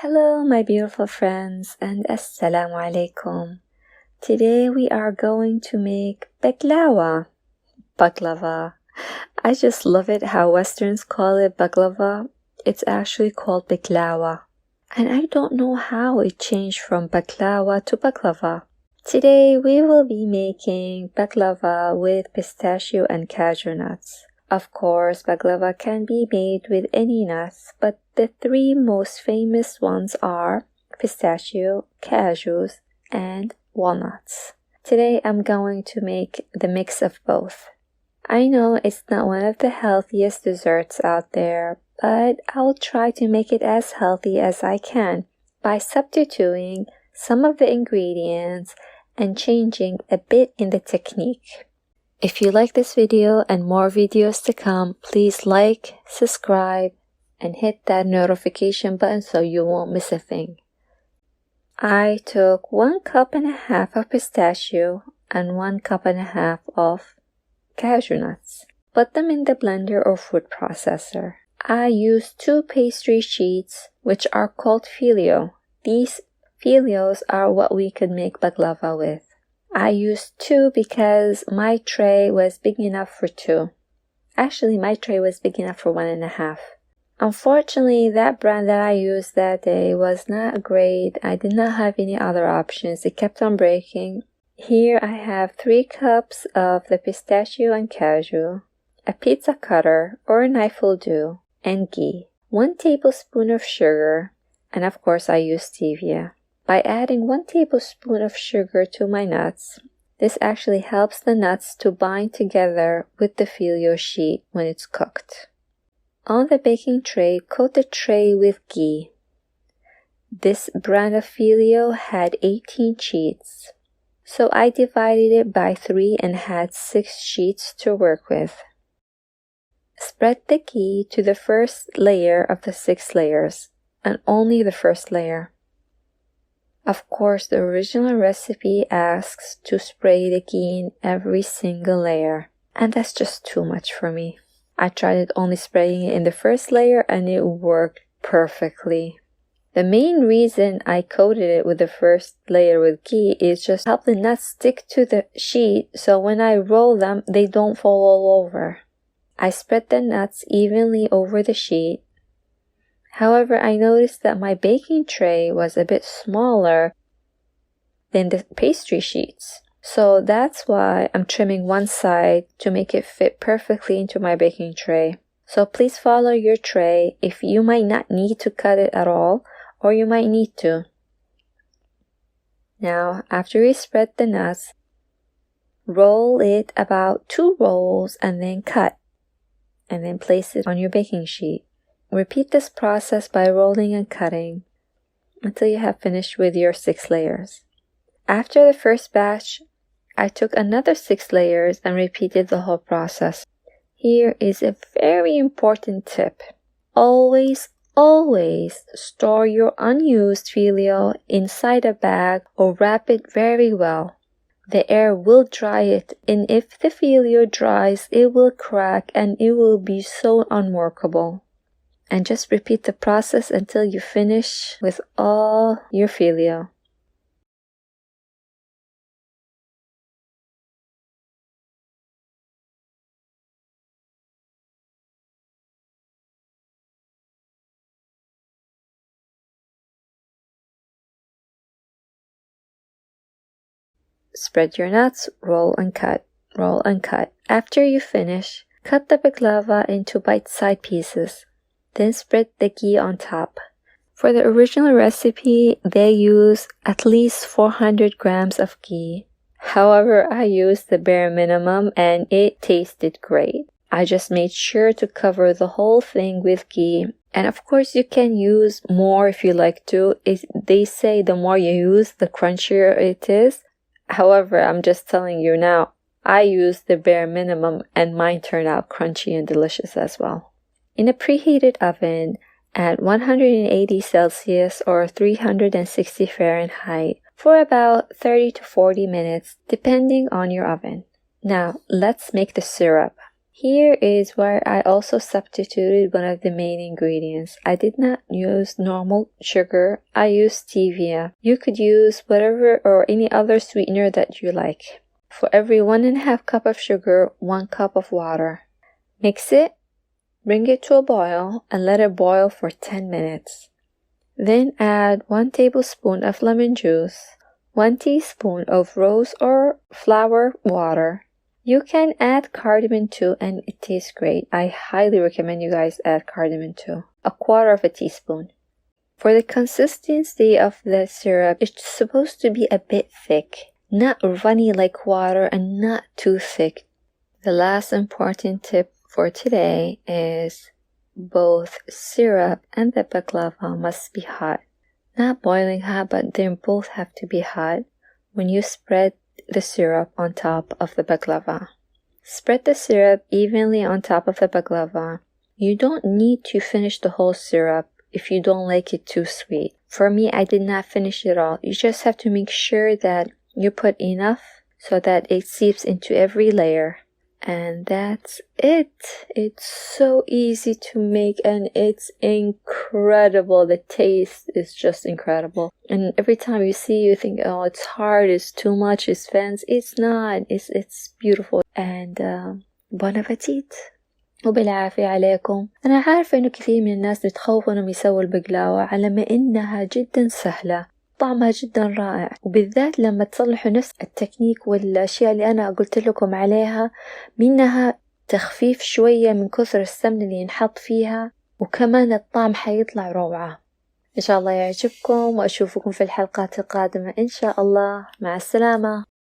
Hello my beautiful friends and assalamu alaikum. Today we are going to make baklava. Baklava. I just love it how Westerns call it baklava. It's actually called baklava. And I don't know how it changed from baklava to baklava. Today we will be making baklava with pistachio and cashew nuts. Of course, baklava can be made with any nuts, but the three most famous ones are pistachio, cashews, and walnuts. Today I'm going to make the mix of both. I know it's not one of the healthiest desserts out there, but I'll try to make it as healthy as I can by substituting some of the ingredients and changing a bit in the technique. If you like this video and more videos to come, please like, subscribe, and hit that notification button so you won't miss a thing. I took 1.5 cups of pistachio and 1.5 cups of cashew nuts. Put them in the blender or food processor. I used 2 pastry sheets which are called filio. These filios are what we could make baklava with. I used 2 because my tray was big enough for 2. Actually, my tray was big enough for 1.5. Unfortunately, that brand that I used that day was not great. I did not have any other options. It kept on breaking. Here I have 3 cups of the pistachio and cashew, a pizza cutter or a knife will do, and ghee, 1 tablespoon of sugar, and of course I used stevia. By adding 1 tablespoon of sugar to my nuts, this actually helps the nuts to bind together with the filio sheet when it's cooked. On the baking tray, coat the tray with ghee. This brand of filio had 18 sheets, so I divided it by 3 and had 6 sheets to work with. Spread the ghee to the first layer of the 6 layers, and only the first layer. Of course, the original recipe asks to spray the ghee in every single layer, and that's just too much for me. I tried it only spraying it in the first layer and it worked perfectly. The main reason I coated it with the first layer with ghee is just to help the nuts stick to the sheet so when I roll them, they don't fall all over. I spread the nuts evenly over the sheet. However, I noticed that my baking tray was a bit smaller than the pastry sheets. So that's why I'm trimming one side to make it fit perfectly into my baking tray. So please follow your tray if you might not need to cut it at all, or you might need to. Now, after you spread the nuts, roll it about 2 rolls and then cut, and then place it on your baking sheet. Repeat this process by rolling and cutting until you have finished with your 6 layers. After the first batch, I took another 6 layers and repeated the whole process. Here is a very important tip. Always store your unused filio inside a bag or wrap it very well. The air will dry it, and if the filio dries, it will crack and it will be so unworkable. And just repeat the process until you finish with all your filio. Spread your nuts, roll and cut, roll and cut. After you finish, cut the baklava into bite-sized pieces. Then spread the ghee on top. For the original recipe, they use at least 400 grams of ghee. However, I used the bare minimum and it tasted great. I just made sure to cover the whole thing with ghee. And of course, you can use more if you like to. They say the more you use, the crunchier it is. However, I'm just telling you now, I used the bare minimum and mine turned out crunchy and delicious as well. In a preheated oven at 180 Celsius or 360 Fahrenheit for about 30 to 40 minutes depending on your oven. Now let's make the syrup. Here is where I also substituted one of the main ingredients. I did not use normal sugar. I used stevia. You could use whatever or any other sweetener that you like. For every 1.5 cup of sugar, 1 cup of water. Mix it, bring it to a boil, and let it boil for 10 minutes. Then add 1 tablespoon of lemon juice, 1 teaspoon of rose or flower water. You can add cardamom too, and it tastes great. I highly recommend you guys add cardamom too. 1/4 teaspoon. For the consistency of the syrup, it's supposed to be a bit thick, not runny like water and not too thick. The last important tip for today is both syrup and the baklava must be hot. Not boiling hot, but they both have to be hot when you spread the syrup on top of the baklava. Spread the syrup evenly on top of the baklava. You don't need to finish the whole syrup if you don't like it too sweet. For me, I did not finish it all. You just have to make sure that you put enough so that it seeps into every layer. And that's it. It's so easy to make and it's incredible. The taste is just incredible. And every time you see, you think, oh, it's hard, it's too much, it's fancy. It's not. It's beautiful. And bon appetit. وبالعافية عليكم. أنا عارفة إنه كثير من الناس يتخوفوا إنهم يسووا البقلاوة على ما إنها جدا سهلة. طعمها جدا رائع، وبالذات لما تصلحوا نفس التكنيك والأشياء اللي أنا قلت لكم عليها، منها تخفيف شوية من كثر السمن اللي ينحط فيها، وكمان الطعم حيطلع روعة. إن شاء الله يعجبكم، وأشوفكم في الحلقات القادمة إن شاء الله. مع السلامة.